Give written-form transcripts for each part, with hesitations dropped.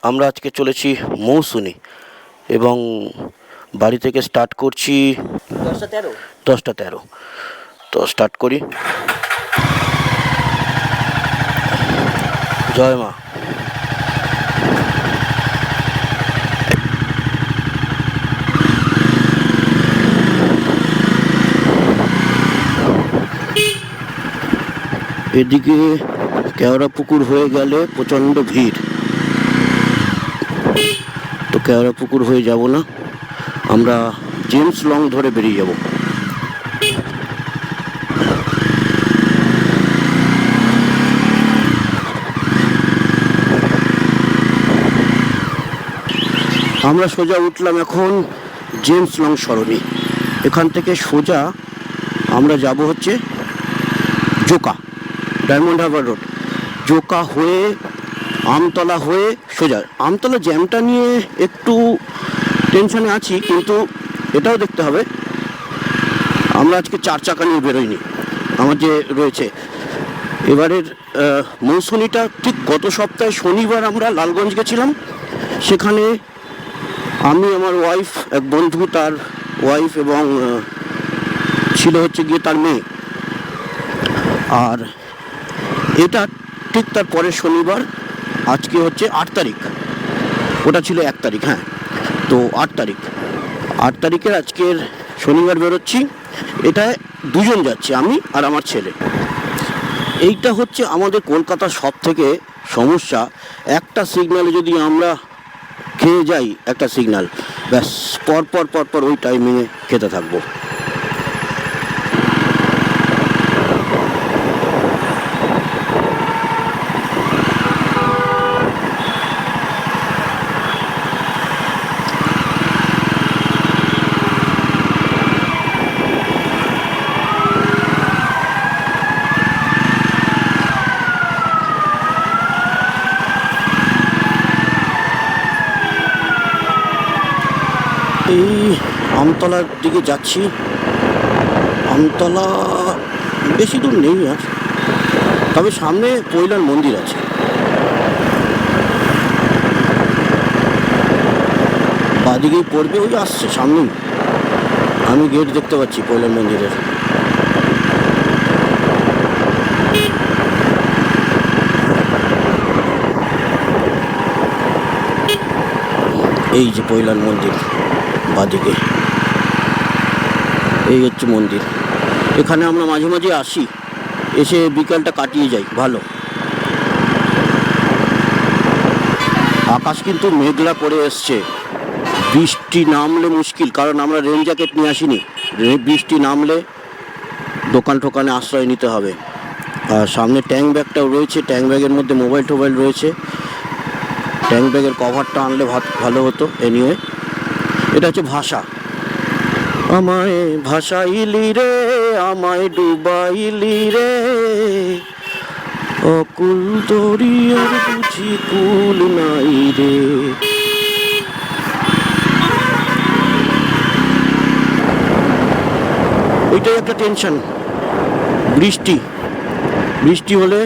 আমরা আজকে চলেছি মৌসুনি এবং বাড়ি থেকে স্টার্ট করছি 10টা 13। তো স্টার্ট করি। জয় মা। এদিকে কেওড়া পুকুর হয়ে গেলে প্রচণ্ড ভিড়, তো কেওড়া পুকুর হয়ে যাব না, আমরা জেমস লং ধরে বেরিয়ে যাব। আমরা সোজা উঠলাম এখন জেমস লং সরণি। এখান থেকে সোজা আমরা যাব হচ্ছে জোকা, ডায়মন্ড হারবার রোড, জোকা হয়ে আমতলা হয়ে সোজা। আমতলা জ্যামটা নিয়ে একটু টেনশনে আছি, কিন্তু এটাও দেখতে হবে আমরা আজকে 4 চাকা নিয়ে বেরোইনি, আমার যে রয়েছে। এবারের মৌসুনিটা ঠিক গত সপ্তাহে শনিবার আমরা লালগঞ্জ গেছিলাম। সেখানে আমি, আমার ওয়াইফ, এক বন্ধু, তার ওয়াইফ এবং ছিল হচ্ছে গিয়ে তার মেয়ে। আর এটা ঠিক তার পরের শনিবার, আজকে হচ্ছে 8 তারিখ, ওটা ছিল 1 তারিখ। হ্যাঁ, তো 8 তারিখের আজকের শনিবার বেরোচ্ছি। এটা 2 জন যাচ্ছি, আমি আর আমার ছেলে। এইটা হচ্ছে আমাদের কলকাতার সব থেকে সমস্যা, একটা সিগন্যালে যদি আমরা খেয়ে যাই, একটা সিগন্যাল, ব্যাস পর ওই টাইমিংয়ে খেতে থাকবো। এই আমতলার দিকে যাচ্ছি। আমতলা বেশি দূর নেই আর, তবে সামনে পৈলার মন্দির আছে। বাদিকেই পড়বে, ওই আসছে সামনেই, আমি গেট দেখতে পাচ্ছি পৈলার মন্দিরের। এই যে পৈলার মন্দির বাদিকে, এই হচ্ছে মন্দির। এখানে আমরা মাঝে মাঝে আসি, এসে বিকালটা কাটিয়ে যাই, ভালো। আকাশ কিন্তু মেঘলা করে এসছে, বৃষ্টি নামলে মুশকিল, কারণ আমরা রেন জ্যাকেট নিয়ে আসিনি। বৃষ্টি নামলে দোকান টোকানে আশ্রয় নিতে হবে। আর সামনে ট্যাঙ্ক ব্যাগটাও রয়েছে, ট্যাঙ্ক ব্যাগের মধ্যে মোবাইল টোবাইল রয়েছে। ট্যাঙ্ক ব্যাগের কভারটা আনলে ভালো হতো। এনিওয়ে, এটা হচ্ছে ভাষা। আমায় ভাসাইলি রে, আমায় ডুবাইলি রে, অকুল দরিয়ার বুঝি কুল নাই রে। ওইটাই একটা টেনশন, বৃষ্টি হলে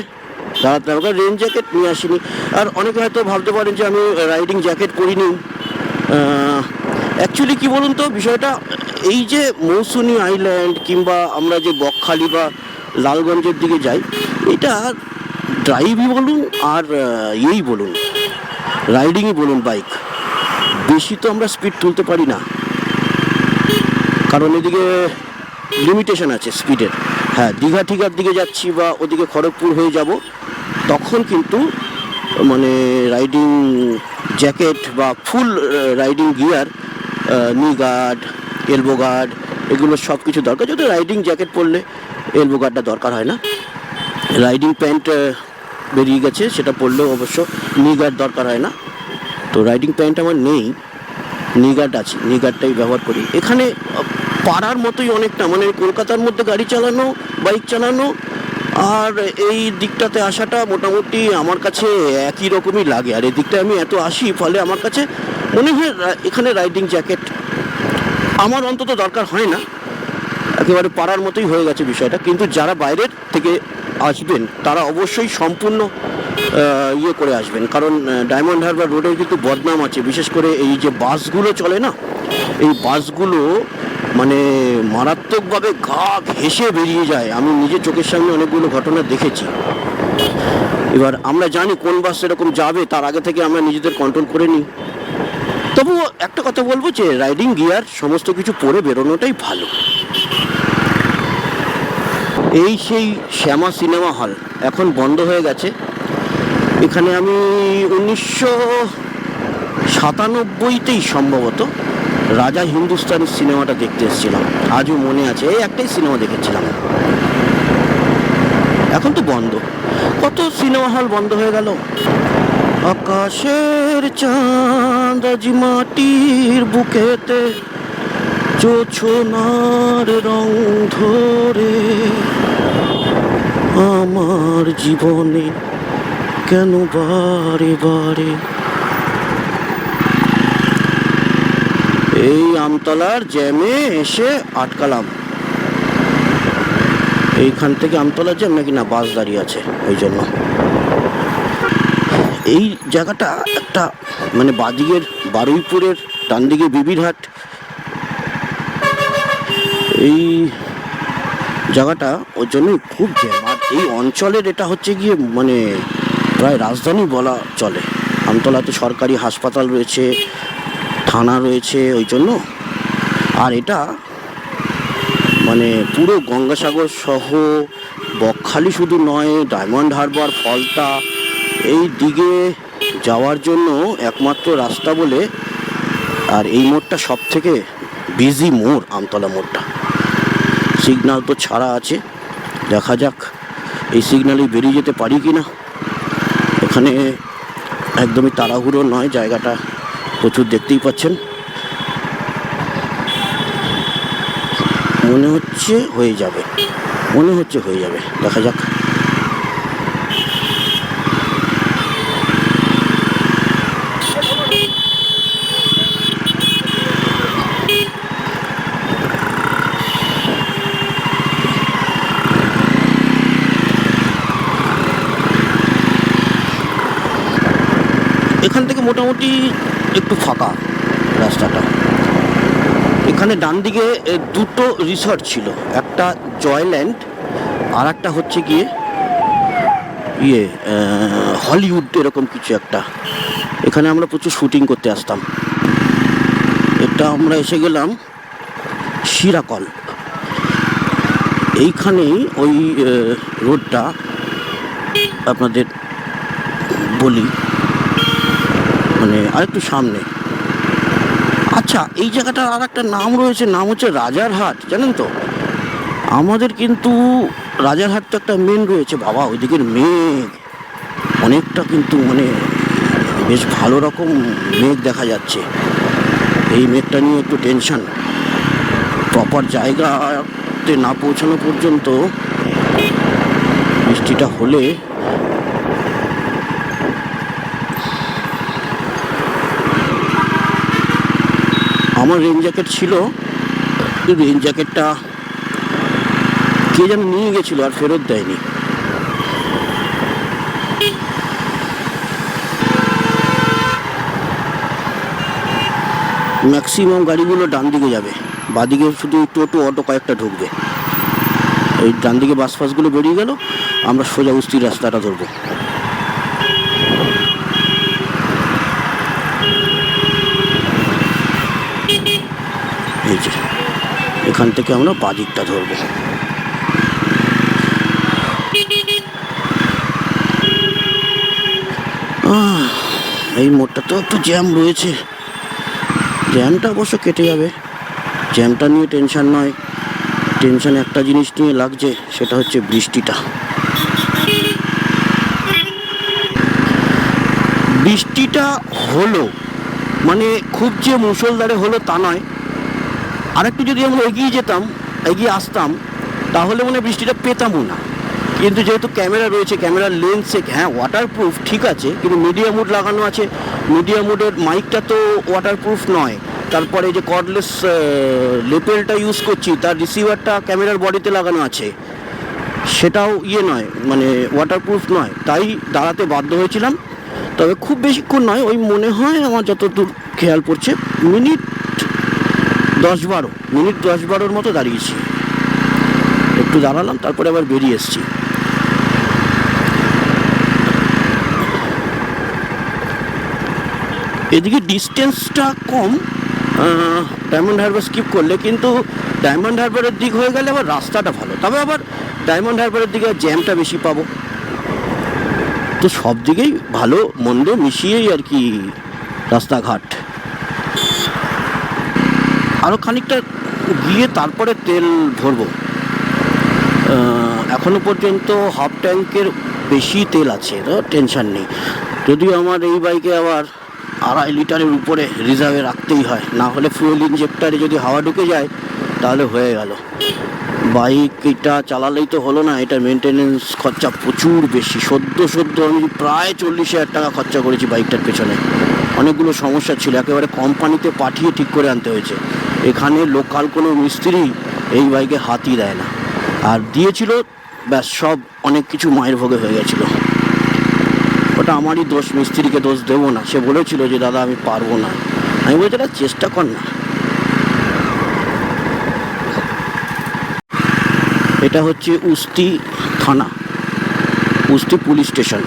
দাঁড়াতে হবে। রেন জ্যাকেট নিয়ে আসিনি। আর অনেকে হয়তো ভাবতে পারেন যে আমি রাইডিং জ্যাকেট পরিনি। অ্যাকচুয়ালি কী বলুন তো বিষয়টা, এই যে মৌসুনি আইল্যান্ড কিংবা আমরা যে বকখালি বা লালগঞ্জের দিকে যাই, এটা ড্রাইভই বলুন আর বলুন, রাইডিংই বলুন, বাইক, বেশি তো আমরা স্পিড তুলতে পারি না, কারণ এদিকে লিমিটেশন আছে স্পিডের। হ্যাঁ, দীঘা ঠিঘার দিকে যাচ্ছি বা ওদিকে খড়গপুর হয়ে যাব, তখন কিন্তু মানে রাইডিং জ্যাকেট বা ফুল রাইডিং গিয়ার, নি গার্ড, এলবো গার্ড, এগুলো সব কিছু দরকার। যদি রাইডিং জ্যাকেট পরলে এলবো গার্ডটা দরকার হয় না। রাইডিং প্যান্ট বেরিয়ে গেছে, সেটা পরলেও অবশ্য নি গার্ড দরকার হয় না। তো রাইডিং প্যান্ট আমার নেই, নি গার্ড আছে, নি গার্ডটাই ব্যবহার করি। এখানে পাড়ার মতোই অনেকটা, মানে কলকাতার মধ্যে গাড়ি চালানো, বাইক চালানো আর এই দিকটাতে আসাটা মোটামুটি আমার কাছে একই রকমই লাগে। আর এই দিকটায় আমি এত আসি, ফলে আমার কাছে মনে হয় এখানে রাইডিং জ্যাকেট আমার অন্তত দরকার হয় না, একেবারে পাড়ার মতোই হয়ে গেছে বিষয়টা। কিন্তু যারা বাইরের থেকে আসবেন তারা অবশ্যই সম্পূর্ণ ইয়ে করে আসবেন, কারণ ডায়মন্ড হারবার রোডের কিন্তু বদনাম আছে, বিশেষ করে এই যে বাসগুলো চলে না, এই বাসগুলো মানে মারাত্মকভাবে গা ঘেঁষে বেরিয়ে যায়। আমি নিজের চোখের সামনে অনেকগুলো ঘটনা দেখেছি। এবার আমরা জানি কোন বাস এরকম যাবে, তার আগে থেকে আমরা নিজেদের কন্ট্রোল করে নিই। তবুও একটা কথা বলবো যে রাইডিং গিয়ার সমস্ত কিছু পরে বেরোনোটাই ভালো। এই সেই শ্যামা সিনেমা হল এখন বন্ধ হয়ে গেছে। এখানে আমি 1997তেই সম্ভবত রাজা হিন্দুস্তানি সিনেমাটা দেখতে এসেছিলাম, আজও মনে আছে। এই একটাই সিনেমা দেখেছিলাম, এখন তো বন্ধ। কত সিনেমা হল বন্ধ হয়ে গেল। আকাশের চাঁদ আজ মাটির বুকেতে জোছনার রং ধরে, আমার জীবনে কেন বারে বারে। এই আমতলার জ্যামে এসে আটকালাম। এইখান থেকে আমতলার জ্যাম নাকি না বাস দাঁড়িয়ে আছে, ওই জন্য। এই জায়গাটা একটা মানে বাদিকের বারুইপুরের, ডান দিকে বিবিরহাট, এই জায়গাটা ওর জন্যই খুব জ্যাম। আর এই অঞ্চলের এটা হচ্ছে গিয়ে মানে প্রায় রাজধানী বলা চলে। আমতলাতে সরকারি হাসপাতাল রয়েছে, থানা রয়েছে, ওই জন্য। আর এটা মানে পুরো গঙ্গাসাগর সহ বকখালি শুধু নয়, ডায়মন্ড হারবার, ফলতা এই দিকে যাওয়ার জন্য একমাত্র রাস্তা বলে। আর এই মোড়টা সব থেকে বিজি মোড়, আমতলা মোড়টা। সিগন্যাল তো ছাড়া আছে, দেখা যাক এই সিগন্যালে বেরিয়ে যেতে পারি কি না। এখানে একদমই তাড়াহুড়ো নয়, জায়গাটা প্রচুর দেখতেই পাচ্ছেন। মনে হচ্ছে হয়ে যাবে, দেখা যাক। এখান থেকে মোটামুটি একটু ফাঁকা রাস্তাটা। এখানে ডান দিকে দুটো রিসর্ট ছিল, একটা জয়ল্যান্ড আর একটা হচ্ছে গিয়ে হলিউড এরকম কিছু একটা। এখানে আমরা প্রচুর শুটিং করতে আসতাম। এটা আমরা এসে গেলাম শিরাকল। এইখানেই ওই রোডটা আপনাদের বলি, মানে আরেকটু সামনে। আচ্ছা, এই জায়গাটার আর একটা নাম রয়েছে, নাম হচ্ছে রাজারহাট, জানেন তো? আমাদের কিন্তু রাজারহাট তো একটা মেন রয়েছে বাবা, ওইদিকের মেঘ অনেকটা কিন্তু মানে বেশ ভালো রকম মেঘ দেখা যাচ্ছে। এই মেঘটা নিয়ে একটু টেনশন। প্রপার জায়গাতে না পৌঁছানো পর্যন্ত বৃষ্টিটা হলে আমার রেন জ্যাকেট ছিল, রেন জ্যাকেটটা কে যেন নিয়ে গেছিল আর ফেরত দেয়নি। ম্যাক্সিমাম গাড়িগুলো ডান দিকে যাবে, বাদিকে শুধু টোটো অটো কয়েকটা ঢুকবে। এই ডান দিকে বাস ফাসগুলো বেরিয়ে গেল, আমরা সোজা উস্তির রাস্তাটা ধরবো। এই যে এখান থেকে আমরা বাদিকটা ধরবো। এই মোড়টা তো একটু জ্যাম রয়েছে, জ্যামটা অবশ্য কেটে যাবে, জ্যামটা নিয়ে টেনশন নয়। টেনশন একটা জিনিস নিয়ে লাগছে, সেটা হচ্ছে বৃষ্টিটা। বৃষ্টিটা হলো মানে খুব যে মুষলধারে হলো তা নয়। আরেকটু যদি আমরা এগিয়ে আসতাম তাহলে মনে বৃষ্টিটা পেতামও না। কিন্তু যেহেতু ক্যামেরা রয়েছে, ক্যামেরার লেন্সে হ্যাঁ ওয়াটারপ্রুফ ঠিক আছে, কিন্তু মিডিয়া মুড লাগানো আছে। মিডিয়া মুডের মাইকটা তো ওয়াটারপ্রুফ নয়। তারপরে যে কর্ডলেস লেপেলটা ইউজ করছি, তার রিসিভারটা ক্যামেরার বডিতে লাগানো আছে। সেটাও নয়, মানে ওয়াটারপ্রুফ নয়, তাই দাঁড়াতে বাধ্য হয়েছিলাম। তবে খুব বেশিক্ষণ নয়, ওই মনে হয় আমার যতদূর খেয়াল পড়ছে মিনিট 10-12 মতো দাঁড়িয়েছি। একটু দাঁড়ালাম, তারপরে আবার বেরিয়ে এসেছি। এদিকে ডিস্টেন্সটা কম ডায়মন্ড হারবার স্কিপ করলে, কিন্তু ডায়মন্ড হারবারের দিক হয়ে গেলে আবার রাস্তাটা ভালো, তবে আবার ডায়মন্ড হারবারের দিকে জ্যামটা বেশি পাবো। তো সব দিকেই ভালো মন্দ মিশিয়েই আর কি রাস্তাঘাট। আরও খানিকটা গিয়ে তারপরে তেল ভরবো। এখনো পর্যন্ত হাফ ট্যাঙ্কের বেশি তেল আছে, তো টেনশান নেই। যদিও আমার এই বাইকে আবার 2.5 লিটারের উপরে রিজার্ভে রাখতেই হয়, না হলে ফুয়েল ইনজেক্টারে যদি হাওয়া ঢুকে যায় তাহলে হয়ে গেল। বাইক এটা চালালেই তো হলো না, এটা মেনটেনেন্স খরচা প্রচুর বেশি। সদ্য আমি প্রায় 40,000 টাকা খরচা করেছি বাইকটার পেছনে। অনেকগুলো সমস্যা ছিল, একেবারে কোম্পানিতে পাঠিয়ে ঠিক করে আনতে হয়েছে। এখানে লোকাল কোনো মিস্ত্রি এই বাইকে হাতই দেয় না, আর দিয়েছিল ব্যাস সব অনেক কিছু মায়ের ভোগে হয়ে গেছিলো। ওটা আমারই দোষ, মিস্ত্রিকে দোষ দেবো না। সে বলেছিল যে দাদা আমি পারবো না, আমি বলছিলাম চেষ্টা কর না। এটা হচ্ছে উস্তি থানা, উস্তি পুলিশ স্টেশন।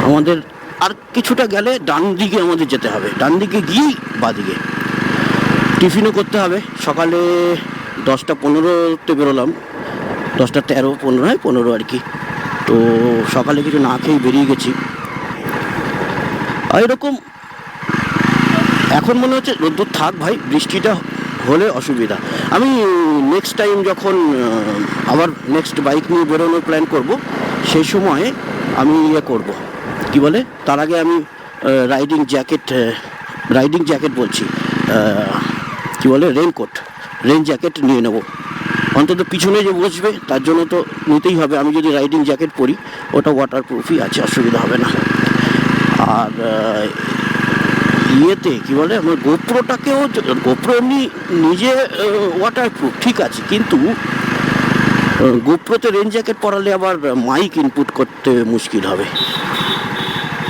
আমাদের আর কিছুটা গেলে ডান দিকে আমাদের যেতে হবে, ডান দিকে গিয়েই বাঁদিকে টিফিনও করতে হবে। সকালে 10:15-তে বেরোলাম, 10:13-15 আর কি। তো সকালে কিছু না খেয়েই বেরিয়ে গেছি। আর এরকম এখন মনে হচ্ছে রোদ্দুর থাক ভাই, বৃষ্টিটা হলে অসুবিধা। আমি নেক্সট টাইম যখন আবার নেক্সট বাইক নিয়ে বেরোনোর প্ল্যান করব, সেই সময় আমি করব কি বলে, তার আগে আমি রাইডিং জ্যাকেট বলছি, কি বলে রেন জ্যাকেট নিয়ে নেব। অন্তত পিছনে যে বসবে তার জন্য তো নিতেই হবে। আমি যদি রাইডিং জ্যাকেট পরি ওটা ওয়াটারপ্রুফই আছে, অসুবিধা হবে না। আর কি বলে, আমার গোপ্রো এমনি নিজে ওয়াটারপ্রুফ ঠিক আছে, কিন্তু গোপ্রোতে রেন জ্যাকেট পরালে আবার মাইক ইনপুট করতে মুশকিল হবে,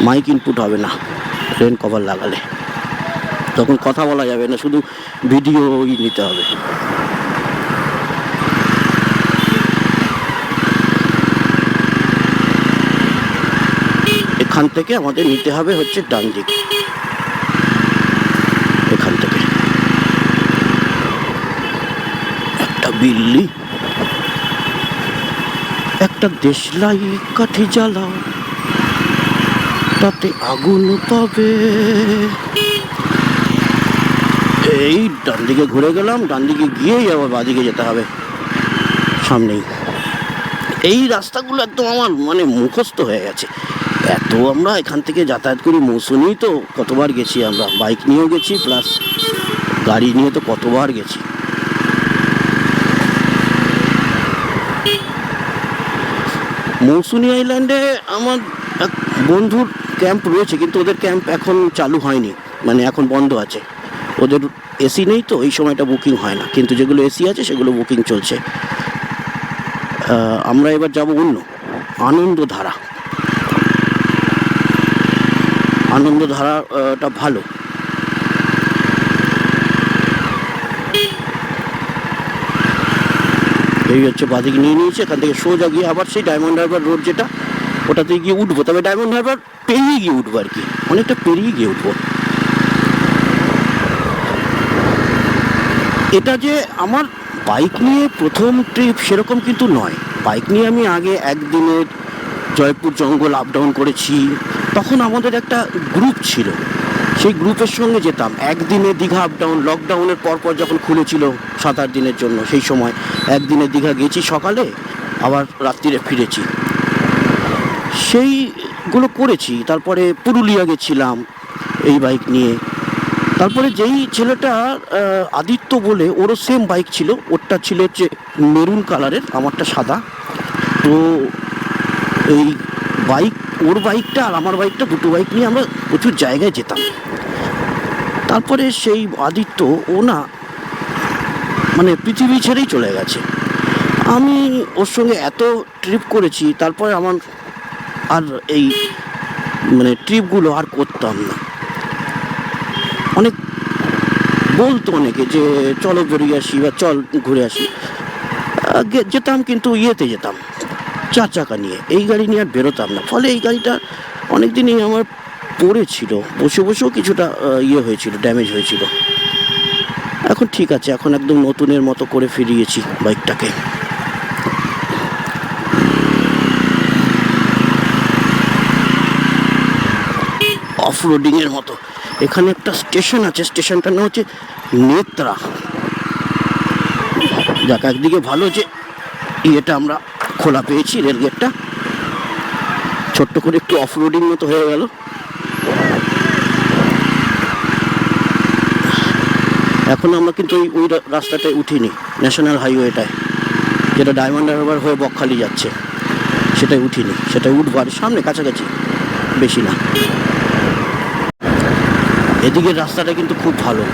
মাইক ইনপুট হবে না রেন কভার লাগালে, তখন কথা বলা যাবে না, শুধু ভিডিওই নিতে হবে। এখান থেকে আমাদের নিতে হবে হচ্ছে ডান দিক, এখান থেকে একটা বিল্লি, একটা দেশলাই কাঠি জ্বালাও তাতে আগুন পাবে। এই ডান দিকে ঘুরে গেলাম, ডান দিকে গিয়েই আবার বাঁদিকে যেতে হবে সামনেই। এই রাস্তাগুলো একদম আমার মানে মুখস্থ হয়ে গেছে, এত আমরা এখান থেকে যাতায়াত করি। মৌসুমি তো কতবার গেছি আমরা, বাইক নিয়েও গেছি প্লাস গাড়ি নিয়ে তো কতবার গেছি। মৌসুনি আইল্যান্ডে আমার এক বন্ধুর ক্যাম্প রয়েছে, কিন্তু ওদের ক্যাম্প এখন চালু হয়নি, মানে এখন বন্ধ আছে। ওদের এসি নেই তো এই সময়টা বুকিং হয় না, কিন্তু যেগুলো এসি আছে সেগুলো বুকিং চলছে। আমরা এবার যাব অন্য আনন্দধারাটা ভালো। এই হচ্ছে বাদিক নিয়ে নিয়েছে, এখান থেকে সোজা গিয়ে আবার সেই ডায়মন্ড হারবার রোড যেটা, ওটাতে গিয়ে উঠবো। তবে ডায়মন্ড হারবার পেরিয়ে গিয়ে উঠবো আর কি, অনেকটা পেরিয়ে গিয়ে উঠবো। এটা যে আমার বাইক নিয়ে প্রথম ট্রিপ সেরকম কিন্তু নয়। বাইক নিয়ে আমি আগে একদিনের জয়পুর জঙ্গল আপ ডাউন করেছি, তখন আমাদের একটা গ্রুপ ছিল, সেই গ্রুপের সঙ্গে যেতাম। একদিনে দীঘা আপ ডাউন, লকডাউনের পরপর যখন খুলেছিল 7-8 দিনের জন্য, সেই সময় একদিনে দীঘা গেছি সকালে, আবার রাত্রিরে ফিরেছি, সেইগুলো করেছি। তারপরে পুরুলিয়া গেছিলাম এই বাইক নিয়ে। তারপরে যেই ছেলেটা আদিত্য বলে, ওরও সেম বাইক ছিল, ওরটা ছিল হচ্ছে মেরুন কালারের, আমারটা সাদা। তো এই ওর বাইকটা আর আমার বাইকটা, দুটো বাইক নিয়ে আমরা প্রচুর জায়গায় যেতাম। তারপরে সেই আদিত্য ও না মানে পৃথিবী ছেড়েই চলে গেছে। আমি ওর সঙ্গে এত ট্রিপ করেছি, তারপরে আমার আর এই মানে ট্রিপগুলো আর করতাম না। অনেক বলতো অনেকে যে চলো বেরিয়ে আসি বা চল ঘুরে আসি, যেতাম কিন্তু ইয়েতে যেতাম 4 চাকা নিয়ে, এই গাড়ি নিয়ে আর বেরোতাম না। ফলে এই গাড়িটা অনেক দিনই আমার পড়েছিল, বসে বসেও কিছুটা ইয়ে হয়েছিল, ড্যামেজ হয়েছিল। এখন ঠিক আছে, এখন একদম নতুনের মতো করে ফিরিয়েছি বাইকটাকে। অফ রোডিংয়ের মতো। এখানে একটা স্টেশন আছে, স্টেশনটার নাম হচ্ছে নেত্রা। দেখ, একদিকে ভালো যে ইয়েটা আমরা খোলা পেয়েছি, রেলগেটটা ছোট্ট করে একটু অফ রোডিং মতো হয়ে গেল। এখন আমরা কিন্তু ওই রাস্তাটায় উঠিনি, ন্যাশনাল হাইওয়েটায় যেটা ডায়মন্ড হারবার হয়ে বকখালি যাচ্ছে, সেটাই উঠিনি। সেটাই উঠবার সামনে কাছাকাছি, বেশি না। এদিকের রাস্তাটা কিন্তু খুব ভালো,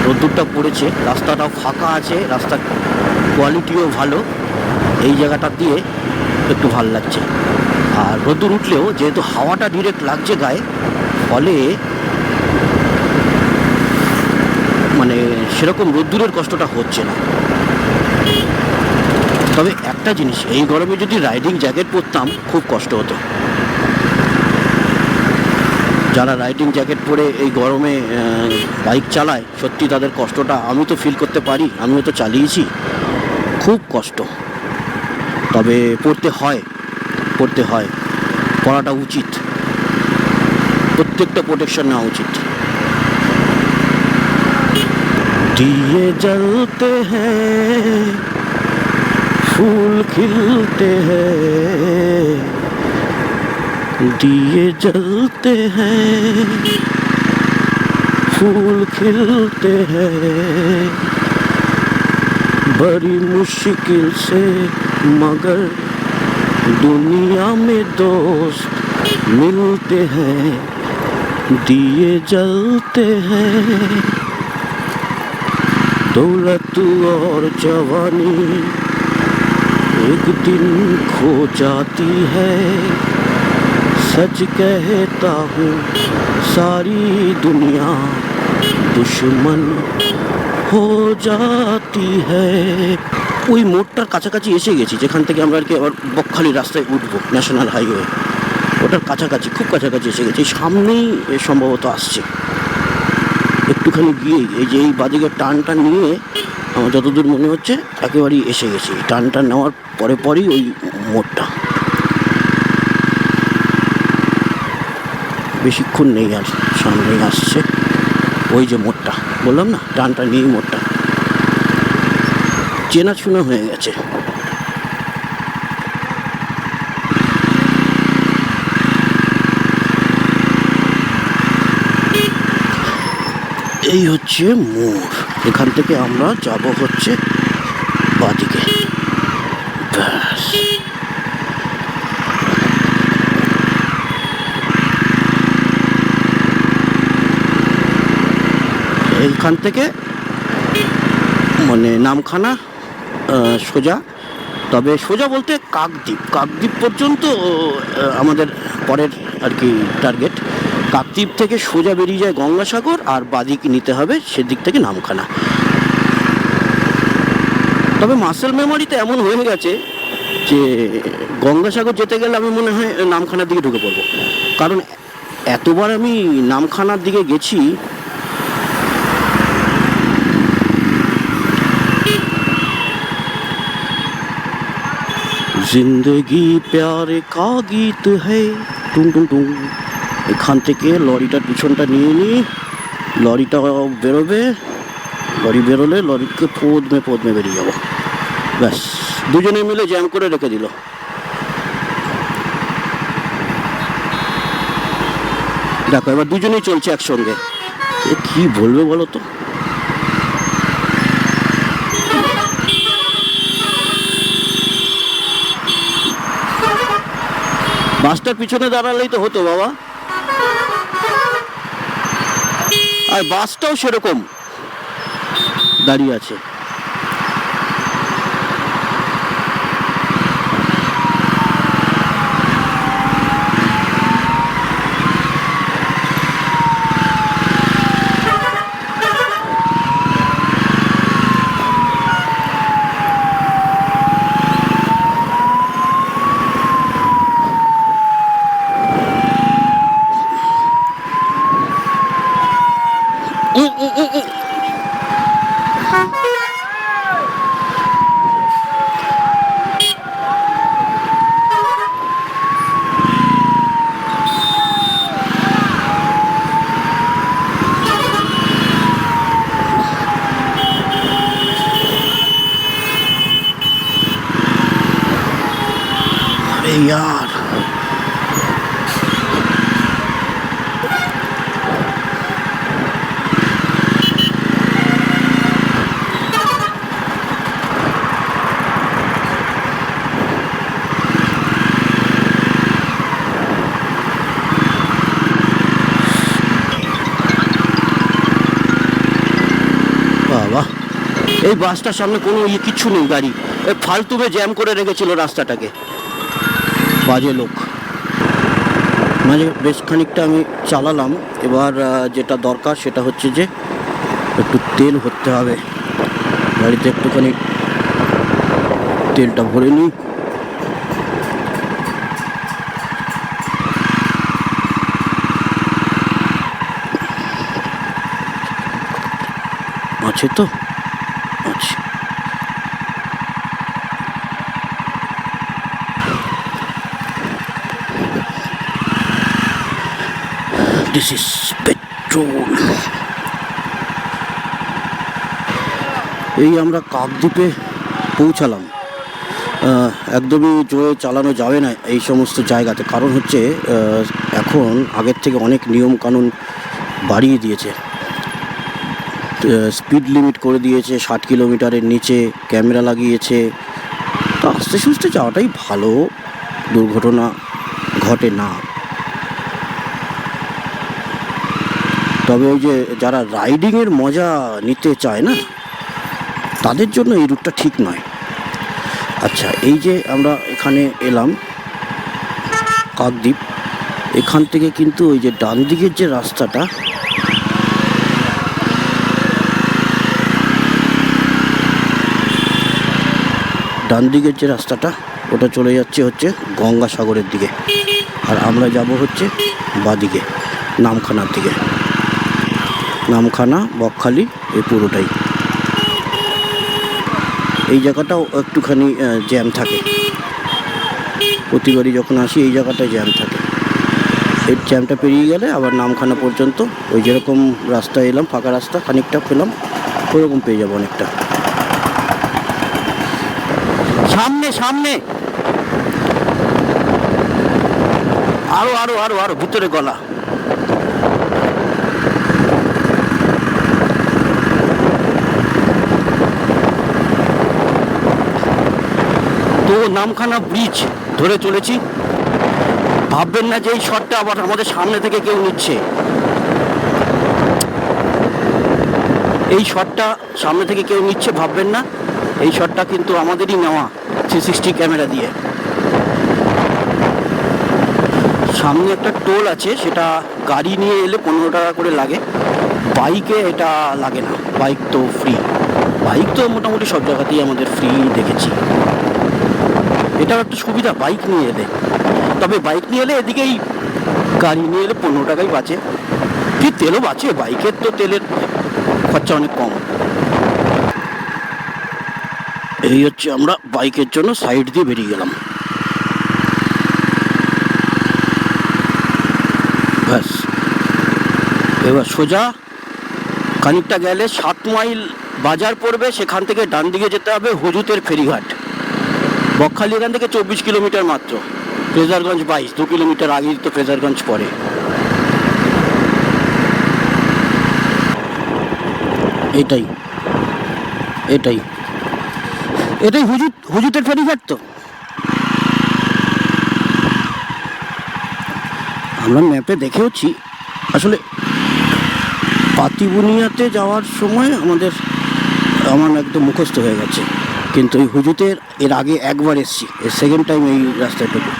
রোদ্দুরটা পড়েছে, রাস্তাটাও ফাঁকা আছে, রাস্তার কোয়ালিটিও ভালো। এই জায়গাটা দিয়ে একটু ভালো লাগছে। আর রোদ্দুর উঠলেও যেহেতু হাওয়াটা ডিরেক্ট লাগছে গায়ে, ফলে মানে সেরকম রোদ্দুরের কষ্টটা হচ্ছে না। তবে একটা জিনিস, এই গরমে যদি রাইডিং জ্যাকেট পরতাম খুব কষ্ট হতো। যারা রাইডিং জ্যাকেট পরে এই গরমে বাইক চালায়, সত্যি তাদের কষ্টটা আমি তো ফিল করতে পারি, আমিও তো চালিয়েছি, খুব কষ্ট। তবে পড়তে হয়, পড়াটা উচিত, প্রত্যেকটা প্রোটেকশন নেওয়া উচিত। दिए जलते हैं, फूल खिलते हैं, दिए जलते हैं, फूल खिलते हैं, बड़ी मुश्किल से मगर दुनिया में दोस्त मिलते हैं, दिए जलते हैं, दौलत और जवानी एक दिन खो जाती है, सच कहता हूँ सारी दुनिया दुश्मन हो जाती है। ওই মোড়টার কাছাকাছি এসে গেছি, যেখান থেকে আমরা আর কি আবার বকখালি রাস্তায় উঠবো, ন্যাশনাল হাইওয়ে, ওটার কাছাকাছি, খুব কাছাকাছি এসে গেছি। সামনেই সম্ভবত আসছে, একটুখানি গিয়েই এই যে এই বাদিকের টানটা নিয়ে আমার যতদূর মনে হচ্ছে একেবারেই এসে গেছি। টানটা নেওয়ার পরেই ওই মোড়টা, বেশিক্ষণ নেই আর, সামনেই আসছে ওই যে মোড়টা, বললাম না টানটা নিয়েই মোড়টা, চেনাশোনা হয়ে গেছে। এই হচ্ছে মোড়, এখান থেকে আমরা যাব হচ্ছে বাদিকে। ব্যাস, এইখান থেকে মানে নামখানা সোজা, তবে সোজা বলতে কাকদ্বীপ পর্যন্ত আমাদের পরের আর কি টার্গেট। কাকদ্বীপ থেকে সোজা বেরিয়ে যায় গঙ্গাসাগর, আর বাদিক নিতে হবে সেদিক থেকে নামখানা। তবে মাসেল মেমোরিতে এমন হয়ে গেছে যে গঙ্গাসাগর যেতে গেলে আমি মনে হয় নামখানার দিকে ঢুকে পড়বো, কারণ এতবার আমি নামখানার দিকে গেছি। জিন্দগি প্যারে কা গীত হ্যায়, টুং টুং টুং। এখান থেকে লরিটার পিছনটা নিয়ে নিই, লরিটা বেরোবে, লরি বেরোলে লরিকে পদমে বেরিয়ে যাবো। ব্যাস, দুজনে মিলে জ্যাম করে রেখে দিল। দেখো এবার দুজনেই চলছে একসঙ্গে, কি বলবে বলো তো। বাসটার পিছনে দাঁড়ালেই তো হতো বাবা, আর বাসটাও সেরকম দাঁড়িয়ে আছে। यार বাবা, এই বাসটার সামনে কোনো কিচ্ছু নেই গাড়ি, ফালতুবে জ্যাম করে রেখেছিল রাস্তাটাকে, বাজে লোক। মাঝে বেশ খানিকটা আমি চালালাম। এবার যেটা দরকার সেটা হচ্ছে যে একটু তেল ভরতে হবে গাড়িতে, একটুখানি তেলটা ভরে নিই। আছে তো, আছে। This is petrol. এই আমরা কাকদ্বীপে পৌঁছালাম। একদমই জোরে চালানো যাবে না এই সমস্ত জায়গাতে, কারণ হচ্ছে এখন আগের থেকে অনেক নিয়ম কানুন বাড়িয়ে দিয়েছে। স্পিড লিমিট করে দিয়েছে 60 কিলোমিটারের নিচে, ক্যামেরা লাগিয়েছে। তো আস্তে সুস্তে যাওয়াটাই ভালো, দুর্ঘটনা ঘটে না। তবে ওই যে যারা রাইডিংয়ের মজা নিতে চায় না, তাদের জন্য এই রুটটা ঠিক নয়। আচ্ছা, এই যে আমরা এখানে এলাম কাকদ্বীপ, এখান থেকে কিন্তু ওই যে ডান দিকের যে রাস্তাটা, ওটা চলে যাচ্ছে হচ্ছে গঙ্গাসাগরের দিকে, আর আমরা যাব হচ্ছে বাদিকে নামখানার দিকে। নামখানা, বকখালি, এই পুরোটাই। এই জায়গাটাও একটুখানি জ্যাম থাকে, প্রতিবারই যখন আসি এই জায়গাটায় জ্যাম থাকে। এই জ্যামটা পেরিয়ে গেলে আবার নামখানা পর্যন্ত ওই যেরকম রাস্তায় এলাম, ফাঁকা রাস্তা খানিকটা পেলাম, ওরকম পেয়ে যাবো অনেকটা। সামনে সামনে আরো আরো আরো আরো ভিতরে গলা। তো নামখানা ব্রিজ ধরে চলেছি। ভাববেন না যে এই শটটা আবার আমাদের সামনে থেকে কেউ নিচ্ছে। এই শটটা সামনে থেকে কেউ নিচ্ছে ভাববেন না, এই শটটা কিন্তু আমাদেরই নেওয়া 360 ক্যামেরা দিয়ে। সামনে একটা টোল আছে, সেটা গাড়ি নিয়ে এলে 15 টাকা করে লাগে, বাইকে এটা লাগে না, বাইক তো ফ্রি। বাইক তো মোটামুটি সব জায়গাতেই আমাদের ফ্রি দেখেছি। এটাও একটা সুবিধা বাইক নিয়ে এলে। তবে বাইক নিয়ে এলে এদিকেই গাড়ি নিয়ে এলে 15 টাকাই বাঁচে, কি তেলও বাঁচে, বাইকের তো তেলের খরচা অনেক কম। এই হচ্ছে আমরা বাইকের জন্য সাইড দিয়ে বেরিয়ে গেলাম। ব্যাস, এবার সোজা খানিকটা গেলে 7 মাইল বাজার পড়বে, সেখান থেকে ডান দিকে যেতে হবে হজুতের ফেরিঘাট। বকখালি এখান থেকে 24 কিলোমিটার মাত্র, ফ্রেজারগঞ্জ 22, 2 কিলোমিটার আগেই তো ফ্রেজারগঞ্জ পড়ে। এটাই এটাই এটাই হুজুতের ফেরিঘাট। তো আমরা ম্যাপে দেখেওছি, আসলে পাতিবুনিয়াতে যাওয়ার সময় আমার একদম মুখস্থ হয়ে গেছে, কিন্তু এই হুজুতের এর আগে একবার এসেছি, এর সেকেন্ড টাইম এই রাস্তাটুকু।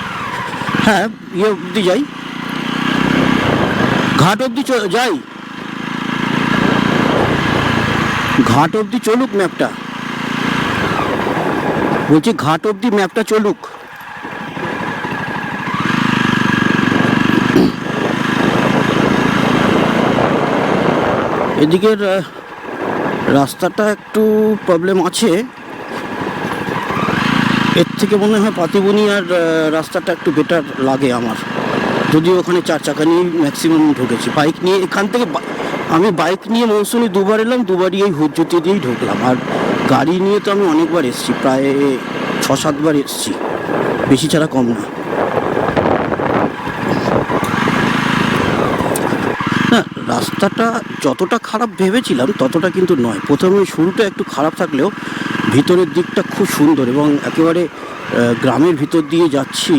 হ্যাঁ, ইয়ে অবধি যাই, ঘাট অবধি যাই, ঘাট অবধি চলুক ম্যাপটা, বলছি ঘাট অবধি ম্যাপটা চলুক। এদিকের রাস্তাটা একটু প্রবলেম আছে, এর থেকে মনে হয় পাতিবুনিয়ার রাস্তাটা একটু বেটার লাগে আমার, যদিও ওখানে 4 চাকা নিয়ে ম্যাক্সিমাম ঢুকেছি। বাইক নিয়ে এখান থেকে আমি বাইক নিয়ে মৌসুমি 2বার এলাম, 2বারই এই হুজ্জুতি দিয়েই ঢুকলাম। আর গাড়ি নিয়ে তো আমি অনেকবার এসেছি, প্রায় 6-7 বার এসেছি, বেশি ছাড়া কম না। রাস্তাটা যতটা খারাপ ভেবেছিলাম ততটা কিন্তু নয়। প্রথমে শুরুটা একটু খারাপ থাকলেও ভিতরের দিকটা খুব সুন্দর এবং একেবারে গ্রামের ভিতর দিয়ে যাচ্ছি।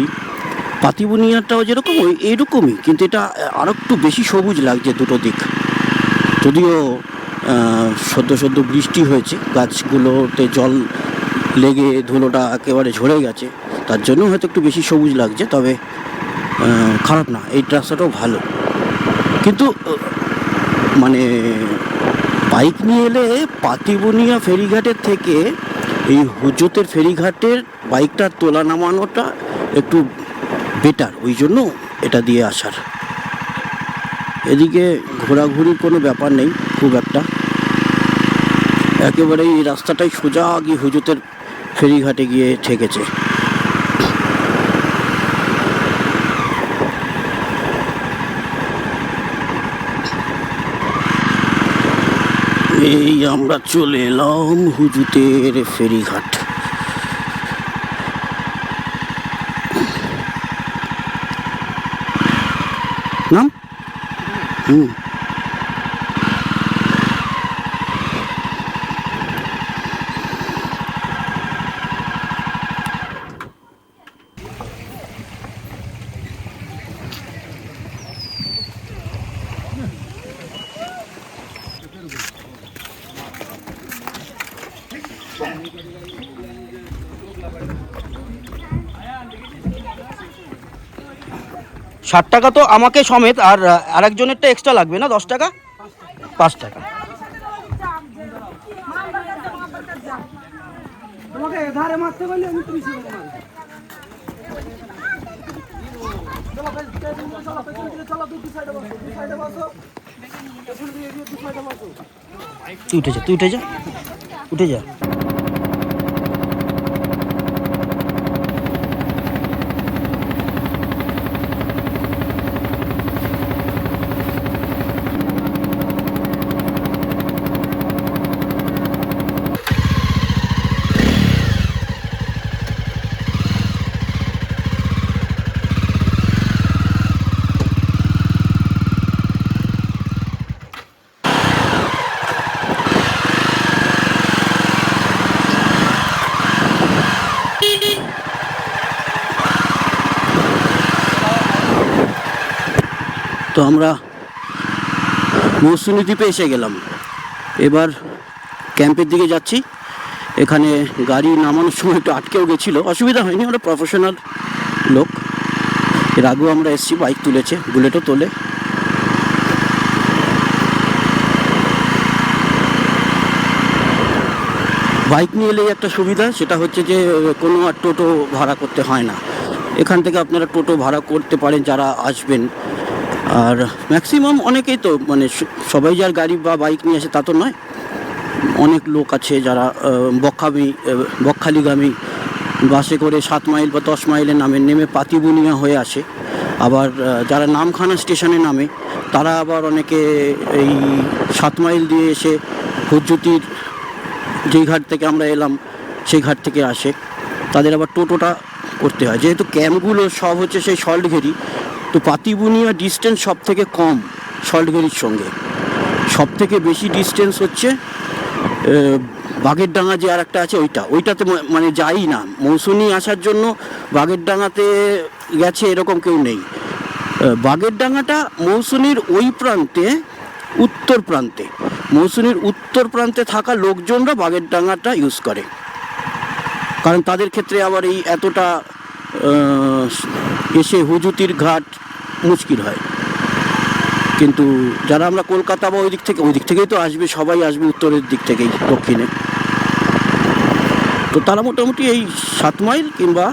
পাতিবুনিয়াটাও যেরকম এইরকমই, কিন্তু এটা আরও একটু বেশি সবুজ লাগছে দুটো দিক। যদিও সদ্য সদ্য বৃষ্টি হয়েছে, গাছগুলোতে জল লেগে ধুলোটা একেবারে ঝরে গেছে, তার জন্য হয়তো একটু বেশি সবুজ লাগছে। তবে খারাপ না, এই রাস্তাটাও ভালো। কিন্তু মানে বাইক নিয়ে এলে পাতিবুনিয়া ফেরিঘাটের থেকে এই হুজুতের ফেরিঘাটের বাইকটা তোলা নামানোটা একটু বেটার, ওই জন্য এটা দিয়ে আসার। এদিকে ঘোরাঘুরির কোনো ব্যাপার নেই খুব একটা, একেবারে এই রাস্তাটাই সোজা গিয়ে হুজুতের ফেরিঘাটে গিয়ে ঠেকেছে। এই আমরা চলে এলাম হুজুতের ফেরিঘাট। নাম ষাট টাকা তো আমাকে সমেত, আর আরেকজনেরটা এক্সট্রা লাগবে না? 10 টাকা, 5 টাকা। তুই উঠে যা, তুই উঠে যা, উঠে যা। তো আমরা মৌসুমী দ্বীপে এসে গেলাম, এবার ক্যাম্পের দিকে যাচ্ছি। এখানে গাড়ি নামানোর সময় একটু আটকেও গেছিলো, অসুবিধা হয়নি, আমরা প্রফেশনাল লোক। এর আগেও আমরা এসেছি, বাইক তুলেছে, বুলেটও তোলে। বাইক নিয়ে এলেই একটা সুবিধা, সেটা হচ্ছে যে কোনো আর টোটো ভাড়া করতে হয় না। এখান থেকে আপনারা টোটো ভাড়া করতে পারেন যারা আসবেন। আর ম্যাক্সিমাম অনেকেই তো মানে সবাই যার গাড়ি বা বাইক নিয়ে আসে তা তো নয়, অনেক লোক আছে যারা বকখালিগামী বাসে করে 7 মাইল বা 10 মাইলের নেমে পাতিবুনিয়া হয়ে আসে। আবার যারা নামখানা স্টেশনে নামে তারা আবার অনেকে এই 7 মাইল দিয়ে এসে হুজ্জুতির যেই ঘাট থেকে আমরা এলাম সেই ঘাট থেকে আসে। তাদের আবার টোটোটা করতে হয়, যেহেতু ক্যাম্পগুলো সব হচ্ছে সেই সল্টঘেরি, তো পাতিবুনিয়া ডিস্টেন্স সব থেকে কম সল্টঘেরির সঙ্গে। সব থেকে বেশি ডিস্টেন্স হচ্ছে বাগেরডাঙ্গা যে আর একটা আছে ওইটাতে মানে যাই না। মৌসুমী আসার জন্য বাগেরডাঙ্গাতে গেছে এরকম কেউ নেই। বাগেরডাঙ্গাটা মৌসুমীর ওই প্রান্তে, উত্তর প্রান্তে, মৌসুমীর উত্তর প্রান্তে থাকা লোকজনরা বাগেরডাঙ্গাটা ইউজ করে, কারণ তাদের ক্ষেত্রে আবার এই এতটা এসে হুজুতির ঘাট মুশকিল হয়। কিন্তু যারা আমরা কলকাতা বা ওই দিক থেকেই তো আসবে, সবাই আসবে উত্তরের দিক থেকেই, দক্ষিণে, তো তারা মোটামুটি এই 7 মাইল কিংবা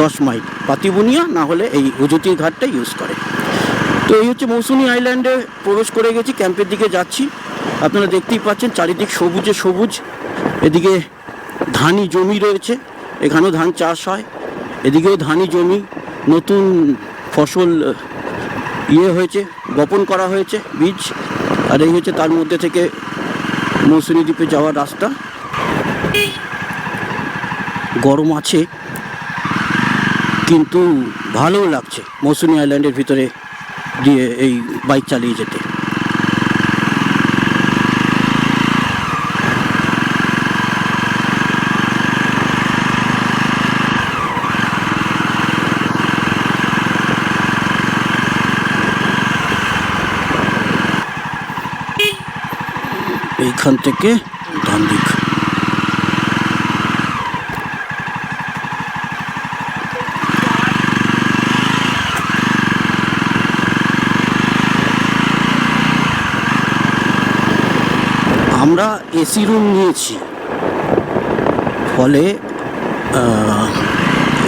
10 মাইল পাতিবুনিয়া না হলে এই হুজুতির ঘাটটা ইউজ করে। তো এই হচ্ছে মৌসুমী আইল্যান্ডে প্রবেশ করে গেছি, ক্যাম্পের দিকে যাচ্ছি। আপনারা দেখতেই পাচ্ছেন চারিদিক সবুজে সবুজ। এদিকে ধানি জমি রয়েছে, এখানেও ধান চাষ হয়, এদিকেও ধানি জমি, নতুন ফসল হয়েছে, বপন করা হয়েছে বীজ। আর এই হচ্ছে তার মধ্যে থেকে মৌসুমী দ্বীপে যাওয়ার রাস্তা। গরম আছে কিন্তু ভালোও লাগছে মৌসুমী আইল্যান্ডের ভিতরে দিয়ে এই বাইক চালিয়ে যেতে। এখান থেকে ডান দিক। আমরা এসি রুম নিয়েছি, ফলে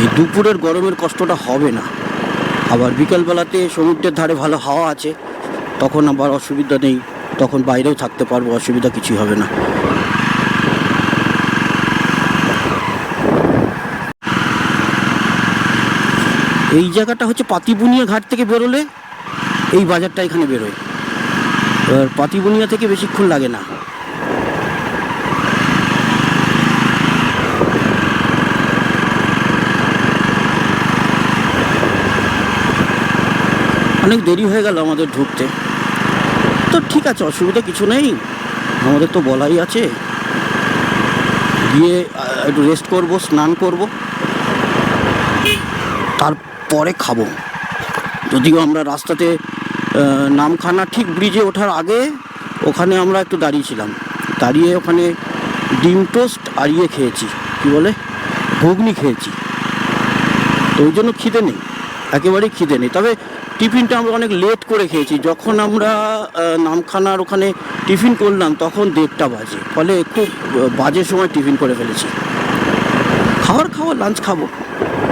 এই দুপুরের গরমের কষ্টটা হবে না। আবার বিকালবেলাতে সমুদ্রের ধারে ভালো হাওয়া আছে, তখন আবার অসুবিধা নেই, তখন বাইরেও থাকতে পারবো, অসুবিধা কিছুই হবে না। এই জায়গাটা হচ্ছে পাতিবুনিয়া ঘাট থেকে বেরোলে এই বাজারটা এখানে বেরোয়। এবার পাতিবুনিয়া থেকে বেশিক্ষণ লাগে না। অনেক দেরি হয়ে গেল আমাদের ঢুকতে, তো ঠিক আছে, অসুবিধা কিছু নেই। আমাদের তো বলাই আছে, গিয়ে একটু রেস্ট করব, স্নান করব, তারপরে খাবো। যদিও আমরা রাস্তাতে নামখানা ঠিক ব্রিজে ওঠার আগে ওখানে আমরা একটু দাঁড়িয়েছিলাম, দাঁড়িয়ে ওখানে ডিম টোস্ট আর ইয়ে খেয়েছি, কী বলে, ঘুগনি খেয়েছি। তো ওই জন্য খিদে নেই, একেবারেই খিদে নেই। তবে টিফিনটা আমরা অনেক লেট করে খেয়েছি। যখন আমরা নামখানার ওখানে টিফিন করলাম তখন 1:30 বাজে, ফলে খুব বাজে সময় টিফিন করে ফেলেছি। খাওয়া লাঞ্চ খাবো,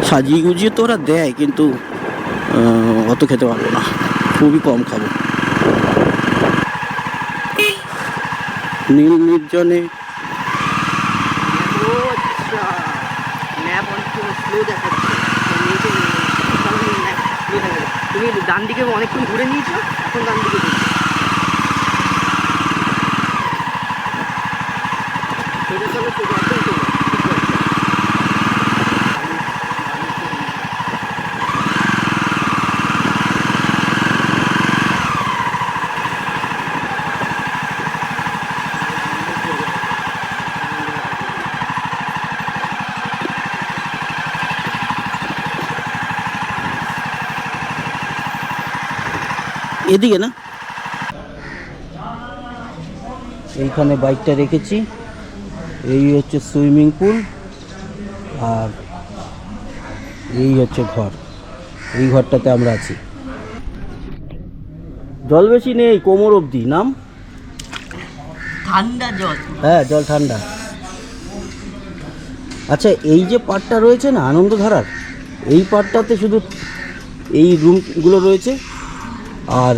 সাজিয়ে গুজিয়ে তো ওরা দেয়, কিন্তু অত খেতে পারবো না, খুবই কম খাবো। নীল নির্জনে তুমি ডান দিকে অনেকক্ষণ ঘুরে নিয়েছো, এখন ডান দিকে এদিকে না, এইখানে বাইকটা রেখেছি। এই হচ্ছে সুইমিং পুল, আর এই হচ্ছে ঘর। এই ঘরটাতে আমরা আছি। জল বেশি নেই, কোমর অবধি। নাম ঠান্ডা জল, হ্যাঁ জল ঠান্ডা। আচ্ছা, এই যে পার্টটা রয়েছে না আনন্দধারার, এই পার্টটাতে শুধু এই রুমগুলো রয়েছে আর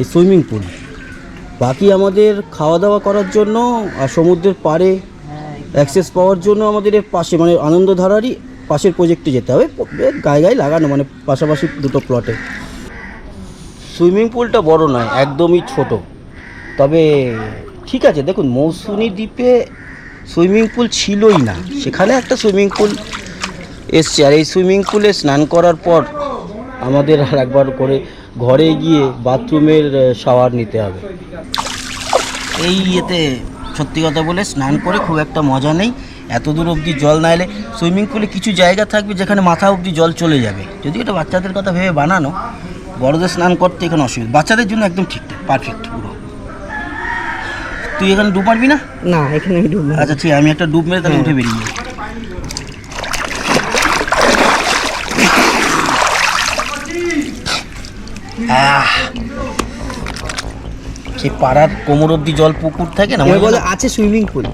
এই সুইমিং পুল। বাকি আমাদের খাওয়া দাওয়া করার জন্য আর সমুদ্রের পাড়ে অ্যাক্সেস পাওয়ার জন্য আমাদের এর পাশে, মানে আনন্দধারারই পাশের প্রজেক্টে যেতে হবে। গায়ে লাগানো, মানে পাশাপাশি দুটো প্লটে। সুইমিং পুলটা বড় নয়, একদমই ছোট। তবে ঠিক আছে, দেখুন মৌসুমী দ্বীপে সুইমিং পুল ছিলই না, সেখানে একটা সুইমিং পুল এসছে। আর এই সুইমিং পুলে স্নান করার পর আমাদের আর একবার করে ঘরে গিয়ে বাথরুমের শাওয়ার নিতে হবে। এই ইয়েতে সত্যি কথা বলে স্নান করে খুব একটা মজা নেই। এত দূর অবধি জল না এলে, সুইমিং পুলে কিছু জায়গা থাকবে যেখানে মাথা অবধি জল চলে যাবে। যদি এটা বাচ্চাদের কথা ভেবে বানানো, বড়দের স্নান করতে এখানে অসুবিধা। বাচ্চাদের জন্য একদম ঠিকঠাক, পারফেক্ট পুরো। তুই এখানে ডুব মারবি না? না, এখানে আমি ডুব। আচ্ছা ঠিক, আমি একটা ডুব মেরে তাহলে উঠে বেরিয়ে যাই। সেই পাড়ার কোমর অব্দি জল পুকুর থাকে না, বলে আছে সুইমিং পুল।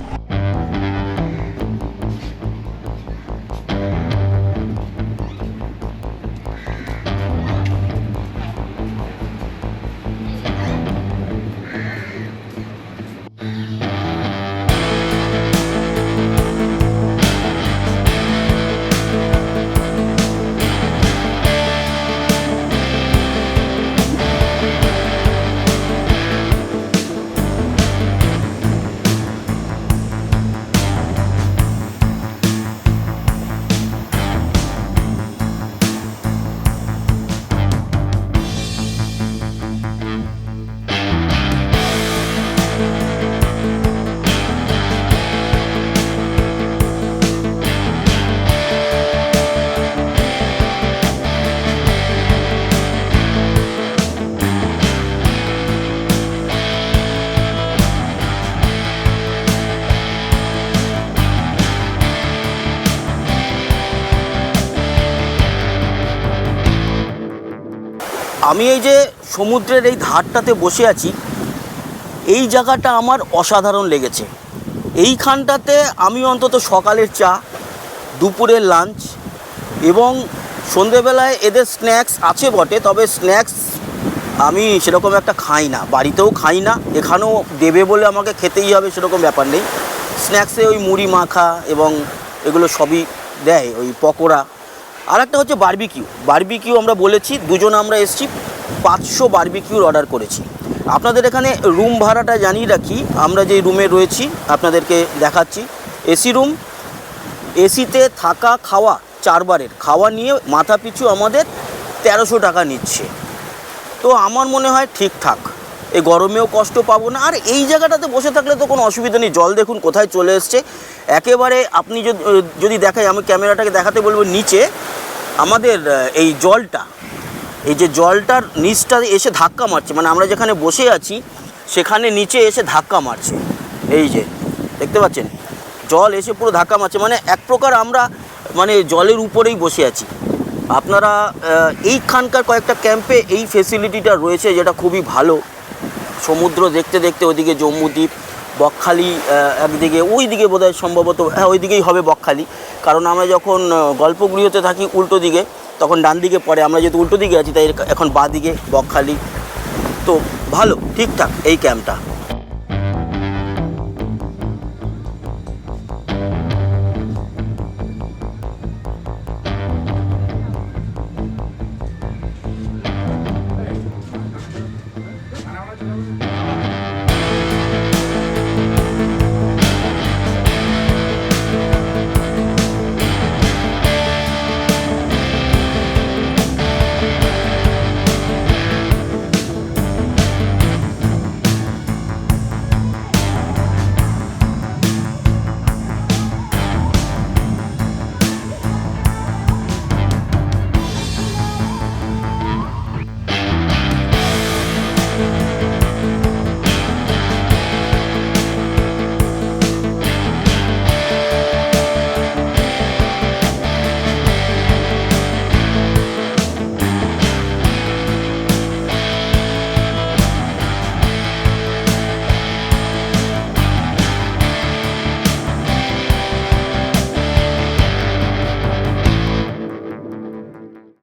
আমি এই যে সমুদ্রের এই ধারটাতে বসে আছি, এই জায়গাটা আমার অসাধারণ লেগেছে। এইখানটাতে আমি অন্তত সকালের চা, দুপুরের লাঞ্চ এবং সন্ধেবেলায় এদের স্ন্যাক্স আছে বটে, তবে স্ন্যাক্স আমি সেরকম একটা খাই না, বাড়িতেও খাই না, এখানেও দেবে বলে আমাকে খেতেই হবে সেরকম ব্যাপার নেই। স্ন্যাক্সে ওই মুড়ি মাখা এবং এগুলো সবই দেয়, ওই পকোড়া। আর একটা হচ্ছে বারবিকিউ আমরা বলেছি, দুজন আমরা এসেছি, 500 বারবিকিউর অর্ডার করেছি। আপনাদের এখানে রুম ভাড়াটা জানিয়ে রাখি, আমরা যে রুমে রয়েছি আপনাদেরকে দেখাচ্ছি। এসি রুম, এসিতে থাকা খাওয়া 4 বারের খাওয়া নিয়ে মাথা পিছু আমাদের 1300 টাকা নিচ্ছে। তো আমার মনে হয় ঠিকঠাক, এই গরমেও কষ্ট পাবো না। আর এই জায়গাটাতে বসে থাকলে তো কোনো অসুবিধা নেই। জল দেখুন কোথায় চলে এসছে একেবারে। আপনি যদি দেখাই, আমি ক্যামেরাটাকে দেখাতে বলবো, নিচে আমাদের এই জলটা, এই যে জলটার নিচটা এসে ধাক্কা মারছে, মানে আমরা যেখানে বসে আছি সেখানে নিচে এসে ধাক্কা মারছে। এই যে দেখতে পাচ্ছেন, জল এসে পুরো ধাক্কা মারছে, মানে এক প্রকার আমরা মানে জলের উপরেই বসে আছি। আপনারা এইখানকার কয়েকটা ক্যাম্পে এই ফেসিলিটিটা রয়েছে, যেটা খুবই ভালো। সমুদ্র দেখতে দেখতে ওইদিকে জম্বুদ্বীপ, বকখালি একদিকে, ওই দিকে বোধহয় সম্ভবত, হ্যাঁ ওই দিকেই হবে বকখালি, কারণ আমরা যখন গল্পগৃহতে থাকি উল্টো দিকে, তখন ডান দিকে পড়ে, আমরা যেহেতু উল্টো দিকে আছি তাই এখন বাঁ দিকে বকখালি। তো ভালো, ঠিকঠাক এই ক্যাম্পটা।